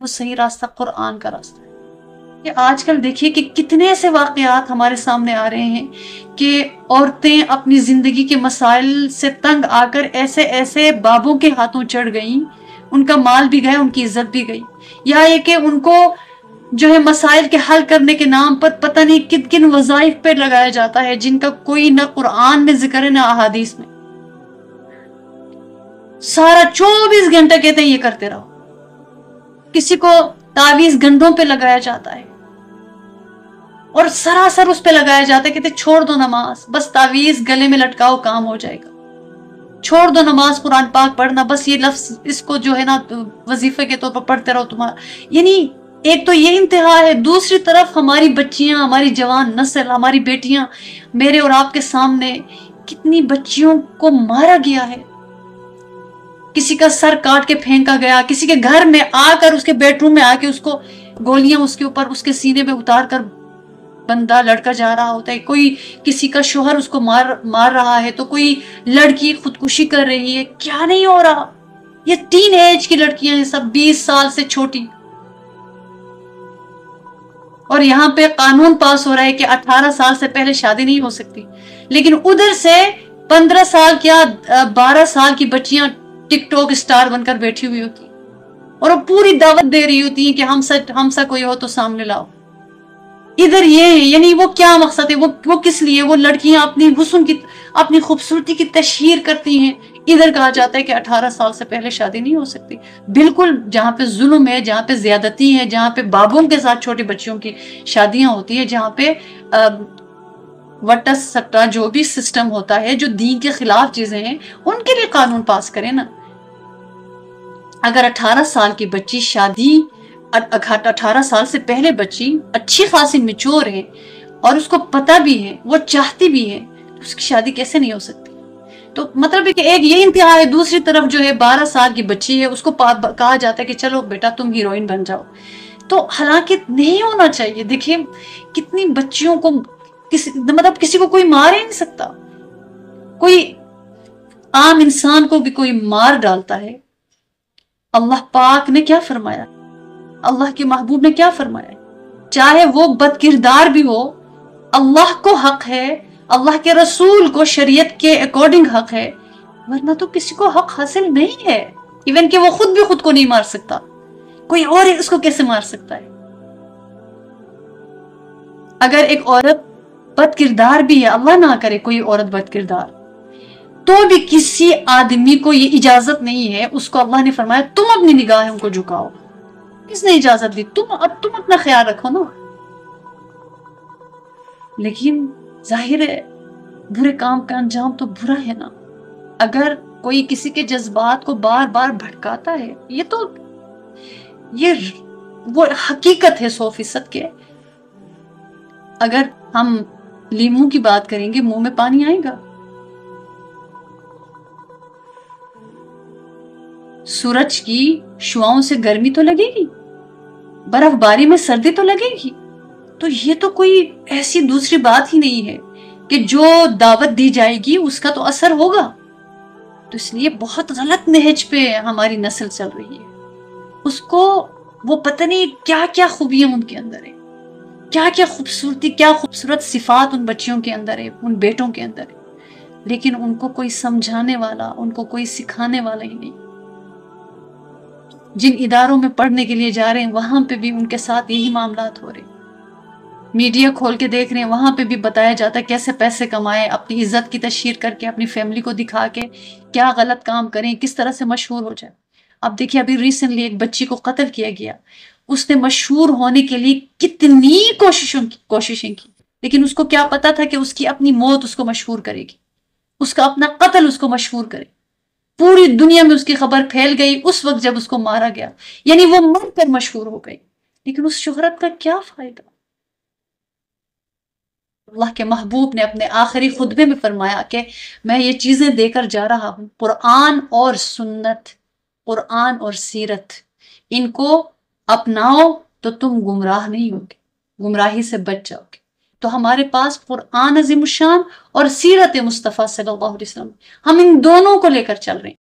وہ صحیح راستہ قرآن کا راستہ ہے۔ کہ آج کل دیکھیے کہ کتنے ایسے واقعات ہمارے سامنے آ رہے ہیں کہ عورتیں اپنی زندگی کے مسائل سے تنگ آ کر ایسے ایسے بابوں کے ہاتھوں چڑھ گئیں، ان کا مال بھی گیا، ان کی عزت بھی گئی، یا یہ کہ ان کو جو ہے مسائل کے حل کرنے کے نام پر پتہ نہیں کن کن وظائف پہ لگایا جاتا ہے جن کا کوئی نہ قرآن میں ذکر ہے نہ احادیث میں۔ سارا 24 گھنٹہ کہتے ہیں یہ کرتے رہو۔ کسی کو تعویذ گنڈوں پہ لگایا جاتا ہے اور سراسر اس پہ لگایا جاتا ہے، کہتے چھوڑ دو نماز، بس تعویذ گلے میں لٹکاؤ کام ہو جائے گا، چھوڑ دو نماز قرآن پاک پڑھنا، بس یہ لفظ اس کو جو ہے نا وظیفے کے طور پر پڑھتے رہو تمہارا۔ یعنی ایک تو یہ انتہا ہے، دوسری طرف ہماری بچیاں، ہماری جوان نسل، ہماری بیٹیاں میرے اور آپ کے سامنے کتنی بچیوں کو مارا گیا ہے، کسی کا سر کاٹ کے پھینکا گیا، کسی کے گھر میں آ کر اس کے بیڈ روم میں آ کے اس کو گولیاں اس کے اوپر اس کے سینے میں اتار کر بندہ لڑکا جا رہا ہوتا ہے، کوئی کسی کا شوہر اس کو مار رہا ہے، تو کوئی لڑکی خودکشی کر رہی ہے، کیا نہیں ہو رہا۔ یہ ٹین ایج کی لڑکیاں ہیں، سب 20 سال سے چھوٹی، اور یہاں پہ قانون پاس ہو رہا ہے کہ 18 سال سے پہلے شادی نہیں ہو سکتی، لیکن ادھر سے 15 سال کیا 12 سال کی بچیاں ٹک ٹاک اسٹار بن کر بیٹھی ہوئی ہوتی اور وہ پوری دعوت دے رہی ہوتی ہیں کہ ہم سا کوئی ہو تو سامنے لاؤ۔ ادھر یہ ہے، یعنی وہ کیا مقصد ہے، وہ کس لیے وہ لڑکیاں اپنی حسن کی، اپنی خوبصورتی کی تشہیر کرتی ہیں، ادھر کہا جاتا ہے کہ 18 سال سے پہلے شادی نہیں ہو سکتی۔ بالکل جہاں پہ ظلم ہے، جہاں پہ زیادتی ہے، جہاں پہ بابوں کے ساتھ چھوٹی بچیوں کی شادیاں ہوتی ہیں، جہاں پہ وٹا سٹا جو بھی سسٹم ہوتا ہے، جو دین کے خلاف چیزیں ہیں، ان کے لیے قانون پاس کریں نا۔ اگر 18 سال کی بچی 18 سال سے پہلے بچی اچھی خاصی میچور ہے اور اس کو پتہ بھی ہے، وہ چاہتی بھی ہے، اس کی شادی کیسے نہیں ہو سکتی؟ تو مطلب ہے کہ ایک یہ انتہا ہے، دوسری طرف جو ہے 12 سال کی بچی ہے، اس کو کہا جاتا ہے کہ چلو بیٹا تم ہیروئن بن جاؤ۔ تو حالانکہ نہیں ہونا چاہیے۔ دیکھیں کتنی بچیوں کو مطلب کسی کو کوئی مار ہی نہیں سکتا، کوئی عام انسان کو بھی کوئی مار ڈالتا ہے۔ اللہ پاک نے کیا فرمایا، اللہ کے محبوب نے کیا فرمایا، چاہے وہ بد کردار بھی ہو، اللہ کو حق ہے، اللہ کے رسول کو شریعت کے اکارڈنگ حق ہے، ورنہ تو کسی کو حق حاصل نہیں ہے۔ ایون کہ وہ خود بھی خود کو نہیں مار سکتا، کوئی اور اس کو کیسے مار سکتا ہے؟ اگر ایک عورت بد کردار بھی ہے، اللہ نہ کرے کوئی عورت بد کردار، تو بھی کسی آدمی کو یہ اجازت نہیں ہے، اس کو اللہ نے فرمایا تم اپنی نگاہوں کو جھکاؤ۔ کس نے اجازت دی؟ تم اپنا خیال رکھو نا۔ لیکن ظاہر ہے برے کام کا انجام تو برا ہے نا۔ اگر کوئی کسی کے جذبات کو بار بار بھڑکاتا ہے، یہ وہ حقیقت ہے 100% کے۔ اگر ہم لیموں کی بات کریں گے منہ میں پانی آئے گا، سورج کی شعاؤں سے گرمی تو لگے گی، برف باری میں سردی تو لگے گی، تو یہ تو کوئی ایسی دوسری بات ہی نہیں ہے کہ جو دعوت دی جائے گی اس کا تو اثر ہوگا۔ تو اس لیے بہت غلط نہج پہ ہماری نسل چل رہی ہے۔ اس کو وہ پتہ نہیں کیا کیا خوبیاں ان کے اندر ہے، کیا کیا خوبصورتی، کیا خوبصورت صفات ان بچیوں کے اندر ہے، ان بیٹوں کے اندر ہے، لیکن ان کو کوئی سمجھانے والا، ان کو کوئی سکھانے والا ہی نہیں۔ جن اداروں میں پڑھنے کے لیے جا رہے ہیں وہاں پہ بھی ان کے ساتھ یہی معاملات ہو رہے ہیں۔ میڈیا کھول کے دیکھ رہے ہیں، وہاں پہ بھی بتایا جاتا ہے کیسے پیسے کمائیں، اپنی عزت کی تشہیر کر کے، اپنی فیملی کو دکھا کے کیا غلط کام کریں، کس طرح سے مشہور ہو جائے۔ اب دیکھیے ابھی ریسنٹلی ایک بچی کو قتل کیا گیا، اس نے مشہور ہونے کے لیے کتنی کوششیں کی، لیکن اس کو کیا پتا تھا کہ اس کی اپنی موت اس کو مشہور کرے گی، اس کا اپنا قتل اس کو مشہور کرے۔ پوری دنیا میں اس کی خبر پھیل گئی اس وقت جب اس کو مارا گیا، یعنی وہ مر کر مشہور ہو گئی، لیکن اس شہرت کا کیا فائدہ؟ اللہ کے محبوب نے اپنے آخری خطبے میں فرمایا کہ میں یہ چیزیں دے کر جا رہا ہوں، قرآن اور سنت، قرآن اور سیرت، ان کو اپناؤ تو تم گمراہ نہیں ہوگے، گمراہی سے بچ جاؤ گے۔ تو ہمارے پاس قرآن عظیم الشان اور سیرت مصطفیٰ صلی اللہ علیہ وسلم، ہم ان دونوں کو لے کر چل رہے ہیں۔